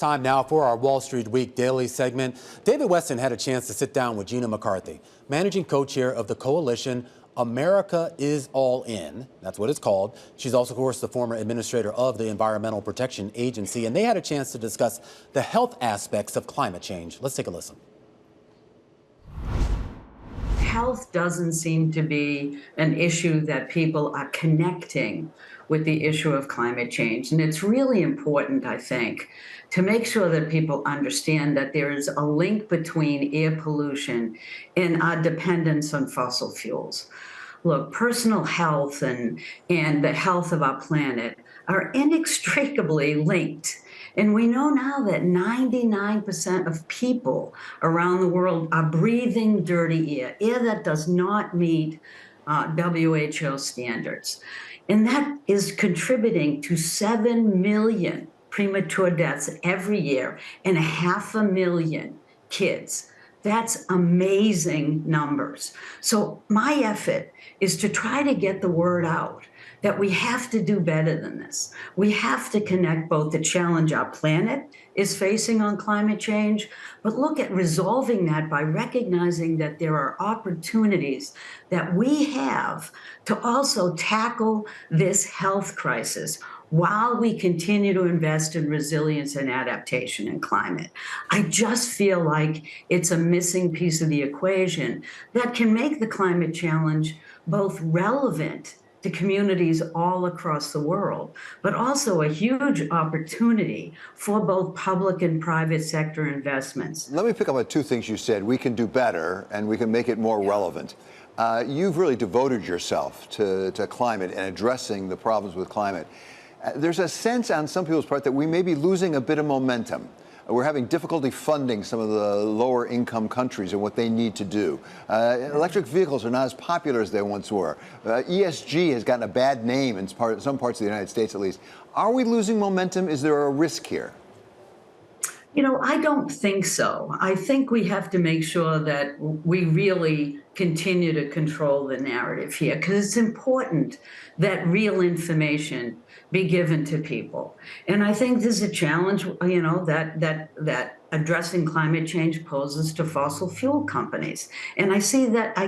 Time now for our Wall Street Week Daily segment. David Westin had a chance to sit down with Gina McCarthy, managing co-chair of the coalition America is All In. That's what it's called. She's also, of course, the former administrator of the Environmental Protection Agency, and they had a chance to discuss the health aspects of climate change. Let's take a listen. Health doesn't seem to be an issue that people are connecting with the issue of climate change. And it's really important, I think, to make sure that people understand that there is a link between air pollution and our dependence on fossil fuels. Look, personal health and the health of our planet are inextricably linked. And we know now that 99% of people around the world are breathing dirty air that does not meet WHO standards. And that is contributing to 7 million premature deaths every year and 500,000 kids. That's amazing numbers. So my effort is to try to get the word out that we have to do better than this. We have to connect both the challenge our planet is facing on climate change, but look at resolving that by recognizing that there are opportunities that we have to also tackle this health crisis while we continue to invest in resilience and adaptation in climate. I just feel like it's a missing piece of the equation that can make the climate challenge both relevant to communities all across the world, but also a huge opportunity for both public and private sector investments. Let me pick up on two things you said. We can do better and we can make it more relevant. You've really devoted yourself to climate and addressing the problems with climate. There's a sense on some people's part that we may be losing a bit of momentum. We're having difficulty funding some of the lower income countries and what they need to do. Electric vehicles are not as popular as they once were. ESG has gotten a bad name in some parts of the United States, at least. Are we losing momentum? Is there a risk here? You know, I don't think so. I think we have to make sure that we really continue to control the narrative here, because it's important that real information be given to people. And I think there's a challenge, you know, that addressing climate change poses to fossil fuel companies. And I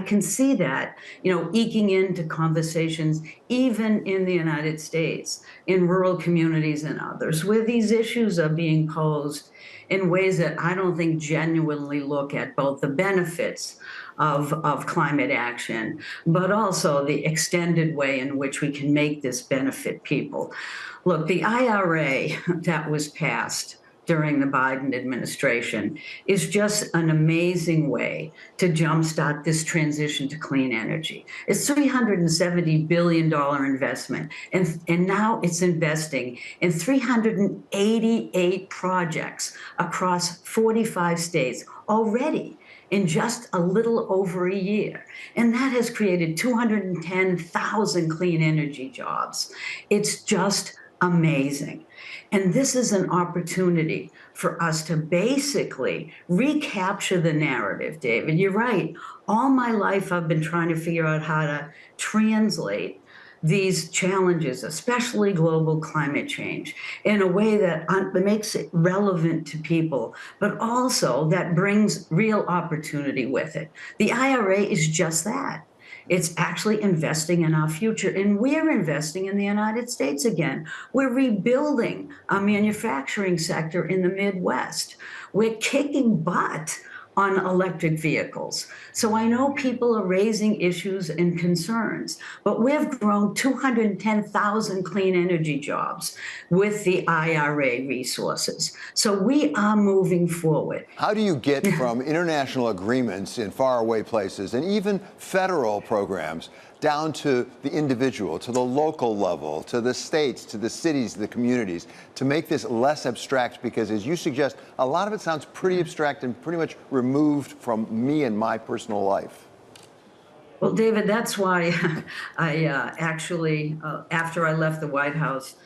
can see that, you know, eking into conversations even in the United States, in rural communities and others, where these issues are being posed in ways that I don't think genuinely look at both the benefits of climate action, but also the extended way in which we can make this benefit people. Look, the IRA that was passed during the Biden administration is just an amazing way to jumpstart this transition to clean energy. It's $370 billion investment, and now it's investing in 388 projects across 45 states already in just a little over a year. And that has created 210,000 clean energy jobs. It's just amazing. And this is an opportunity for us to basically recapture the narrative, David. You're right. All my life, I've been trying to figure out how to translate these challenges, especially global climate change, in a way that makes it relevant to people, but also that brings real opportunity with it. The IRA is just that. It's actually investing in our future, and we're investing in the United States again. We're rebuilding our manufacturing sector in the Midwest. We're kicking butt on electric vehicles. So I know people are raising issues and concerns, but we've grown 210,000 clean energy jobs with the IRA resources. So we are moving forward. How do you get from international agreements in faraway places and even federal programs down to the individual, to the local level, to the states, to the cities, the communities, to make this less abstract? Because as you suggest, a lot of it sounds pretty abstract and pretty much removed from me and my personal life. Well, David, that's why I actually, after I left the White House,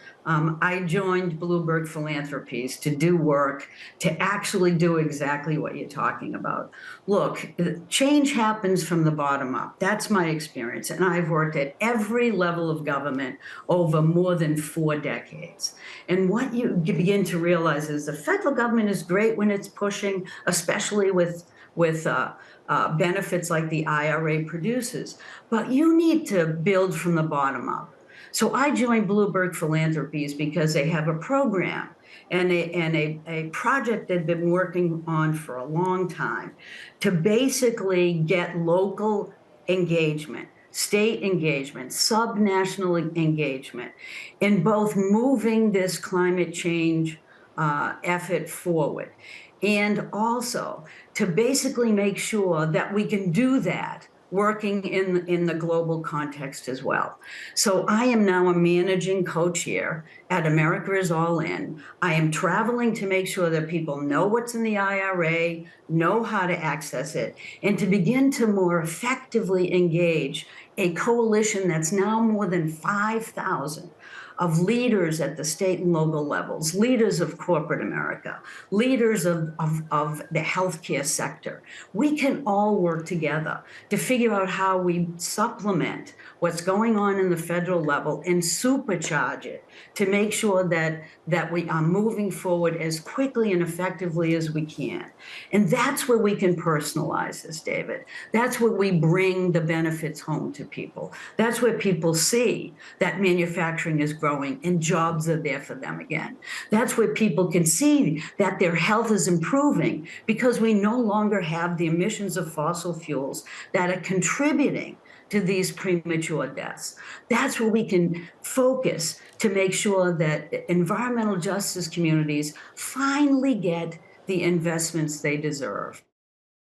I joined Bloomberg Philanthropies to do work to actually do exactly what you're talking about. Look, change happens from the bottom up. That's my experience. And I've worked at every level of government over more than 4 decades. And what you begin to realize is the federal government is great when it's pushing, especially with benefits like the IRA produces. But you need to build from the bottom up. So I joined Bloomberg Philanthropies because they have a program and a project they've been working on for a long time to basically get local engagement, state engagement, subnational engagement in both moving this climate change effort forward, and also to basically make sure that we can do that working in the global context as well. So I am now a managing co-chair at America is All In. I am traveling to make sure that people know what's in the IRA, know how to access it, and to begin to more effectively engage a coalition that's now more than 5,000 of leaders at the state and local levels, leaders of corporate America, leaders of the healthcare sector. We can all work together to figure out how we supplement what's going on in the federal level and supercharge it to make sure that we are moving forward as quickly and effectively as we can. And that's where we can personalize this, David. That's where we bring the benefits home to people. That's where people see that manufacturing is growing and jobs are there for them again. That's where people can see that their health is improving because we no longer have the emissions of fossil fuels that are contributing to these premature deaths. That's where we can focus to make sure that environmental justice communities finally get the investments they deserve.